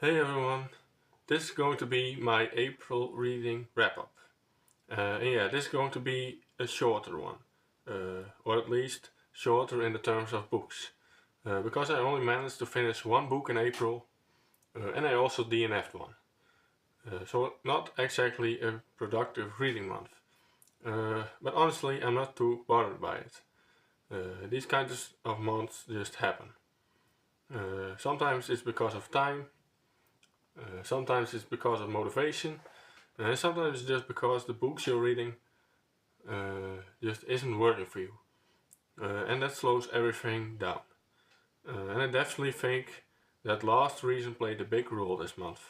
Hey everyone, this is going to be my April reading wrap-up. This is going to be a shorter one, or at least shorter in the terms of books, because I only managed to finish one book in April, and I also DNF'd one. So not exactly a productive reading month, but honestly I'm not too bothered by it. These kinds of months just happen. Sometimes it's because of time, sometimes it's because of motivation, and sometimes it's just because the books you're reading just isn't working for you. And that slows everything down. And I definitely think that last reason played a big role this month.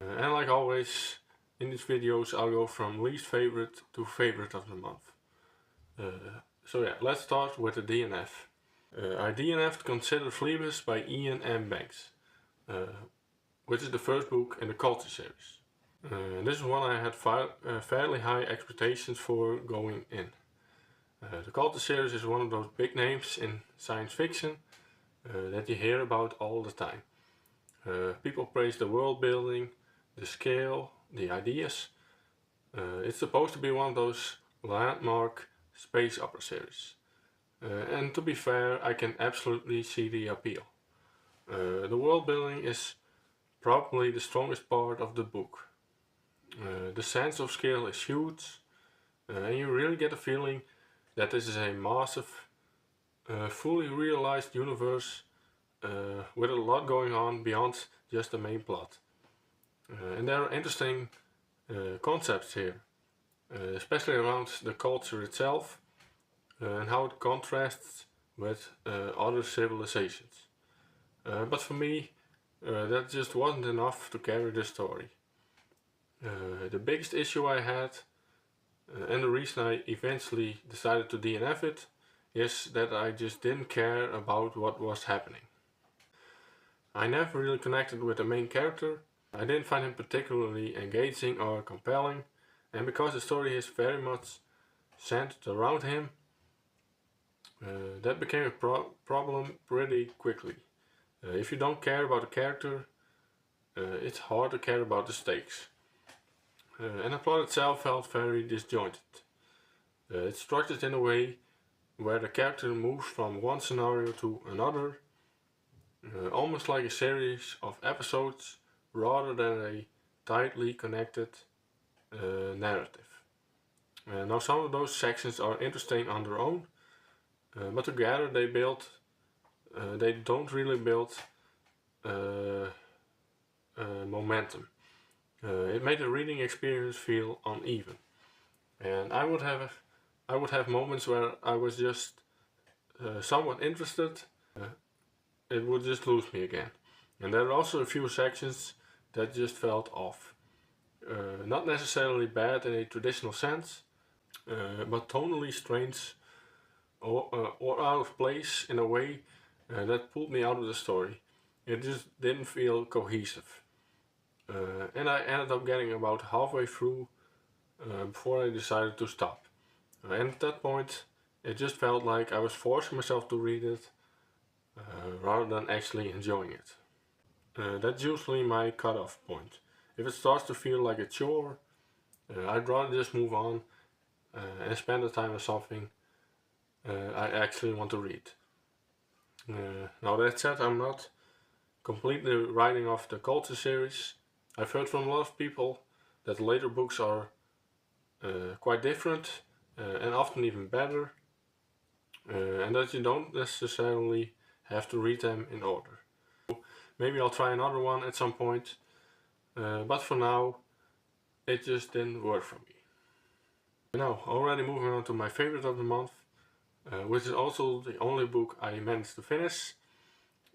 And like always, in these videos I'll go from least favorite to favorite of the month. Let's start with the DNF. I DNF'd Consider Phlebas by Ian M. Banks, which is the first book in the Culture series. This is one I had fairly high expectations for going in. The Culture series is one of those big names in science fiction that you hear about all the time. People praise the world building, the scale, the ideas. It's supposed to be one of those landmark space opera series. And to be fair, I can absolutely see the appeal. The world building is probably the strongest part of the book. The sense of scale is huge, and you really get a feeling that this is a massive, fully realized universe with a lot going on beyond just the main plot. And there are interesting concepts here, especially around the culture itself and how it contrasts with other civilizations. But for me, that just wasn't enough to carry the story. The biggest issue I had, and the reason I eventually decided to DNF it, is that I just didn't care about what was happening. I never really connected with the main character. I didn't find him particularly engaging or compelling, and because the story is very much centered around him, that became a problem pretty quickly. If you don't care about the character, it's hard to care about the stakes. And the plot itself felt very disjointed. It's structured in a way where the character moves from one scenario to another, almost like a series of episodes rather than a tightly connected narrative. Now some of those sections are interesting on their own, but together they don't really build momentum. It made the reading experience feel uneven, and I would have moments where I was just somewhat interested. It would just lose me again, and there are also a few sections that just felt off. Not necessarily bad in a traditional sense, but tonally strange or out of place in a way that pulled me out of the story. It just didn't feel cohesive. And I ended up getting about halfway through before I decided to stop. And at that point, it just felt like I was forcing myself to read it rather than actually enjoying it. That's usually my cutoff point. If it starts to feel like a chore, I'd rather just move on and spend the time on something I actually want to read. Now that said, I'm not completely writing off the Culture series. I've heard from a lot of people that the later books are quite different and often even better, and that you don't necessarily have to read them in order. Maybe I'll try another one at some point, but for now it just didn't work for me. Now, already moving on to my favorite of the month, which is also the only book I managed to finish,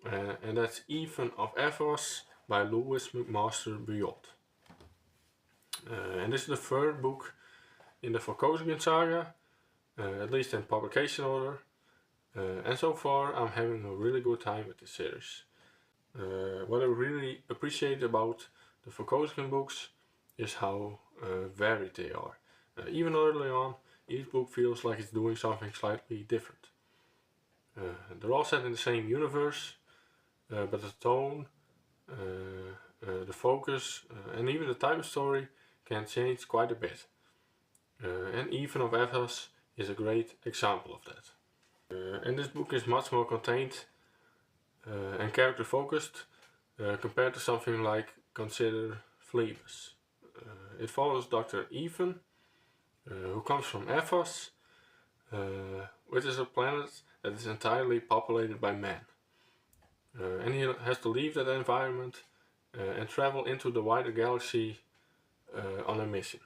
and that's Ethan of Evos by Louis McMaster Bujold. And this is the third book in the Vorkosigan saga, at least in publication order, and so far I'm having a really good time with this series. What I really appreciate about the Vorkosigan books is how varied they are. Even early on, each book feels like it's doing something slightly different. They're all set in the same universe, but the tone, the focus and even the type of story can change quite a bit. And Ethan of Ethos is a great example of that. And this book is much more contained and character focused compared to something like Consider Phlebas. It follows Dr. Ethan, who comes from Ethos, which is a planet that is entirely populated by men. And he has to leave that environment and travel into the wider galaxy on a mission.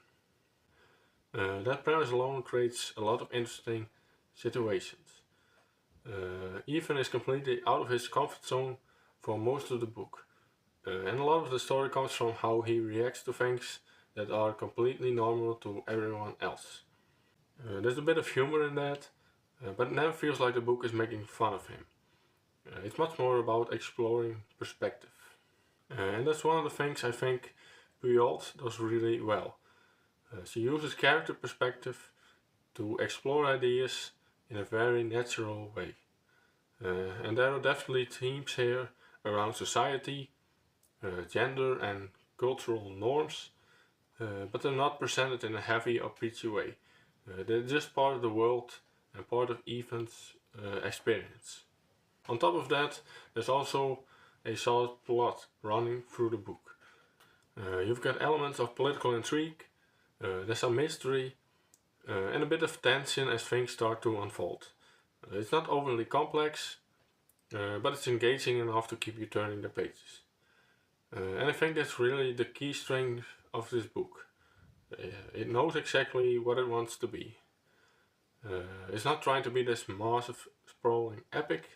That premise alone creates a lot of interesting situations. Ethan is completely out of his comfort zone for most of the book. And a lot of the story comes from how he reacts to things that are completely normal to everyone else. There's a bit of humor in that, but it never feels like the book is making fun of him. It's much more about exploring perspective. And that's one of the things I think Puyalt does really well. She uses character perspective to explore ideas in a very natural way. And there are definitely themes here around society, gender and cultural norms, but they're not presented in a heavy or preachy way. They're just part of the world and part of Ethan's experience. On top of that, there's also a solid plot running through the book. You've got elements of political intrigue, there's some mystery, and a bit of tension as things start to unfold. It's not overly complex, but it's engaging enough to keep you turning the pages. And I think that's really the key strength of this book. It knows exactly what it wants to be. It's not trying to be this massive, sprawling epic.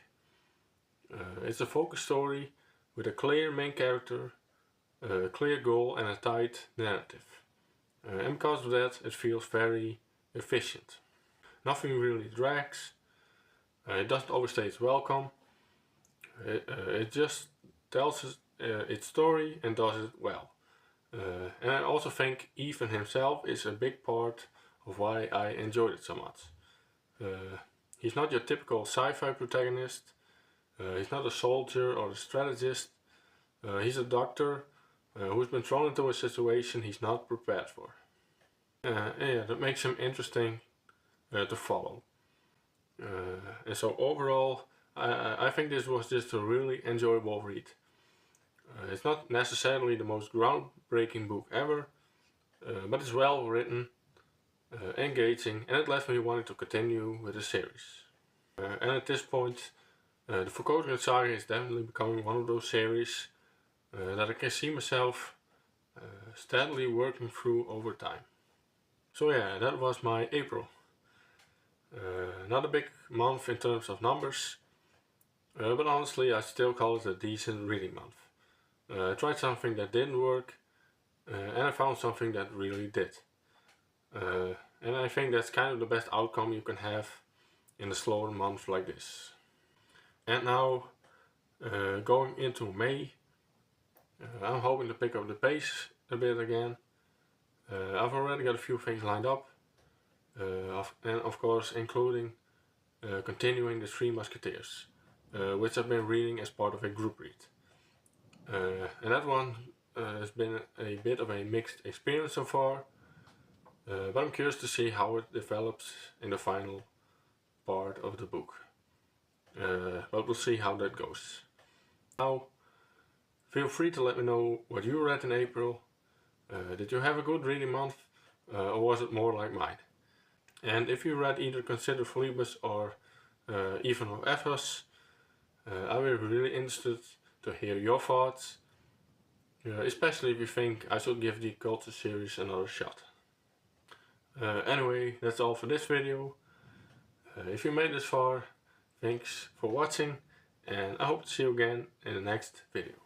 It's a focused story with a clear main character, a clear goal and a tight narrative. And because of that, it feels very efficient. Nothing really drags. It doesn't overstay its welcome. It just tells its story and does it well. And I also think Ethan himself is a big part of why I enjoyed it so much. He's not your typical sci-fi protagonist. He's not a soldier or a strategist. He's a doctor who's been thrown into a situation he's not prepared for. And yeah, that makes him interesting to follow. And so overall, I think this was just a really enjoyable read. It's not necessarily the most groundbreaking book ever, but it's well written, engaging, and it left me wanting to continue with the series. And at this point, the Forgotten Saga is definitely becoming one of those series that I can see myself steadily working through over time. So yeah, that was my April. Not a big month in terms of numbers, but honestly I still call it a decent reading month. I tried something that didn't work, and I found something that really did. And I think that's kind of the best outcome you can have in a slower month like this. And now, going into May, I'm hoping to pick up the pace a bit again. I've already got a few things lined up, and of course including continuing the Three Musketeers, which I've been reading as part of a group read. And that one has been a bit of a mixed experience so far, but I'm curious to see how it develops in the final part of the book. But we'll see how that goes. Now, feel free to let me know what you read in April. Did you have a good reading month, or was it more like mine? And if you read either Consider Phlebas or Ethan of Ethos, I will be really interested to hear your thoughts, especially if you think I should give the Culture series another shot. Anyway, that's all for this video. If you made this far, thanks for watching, and I hope to see you again in the next video.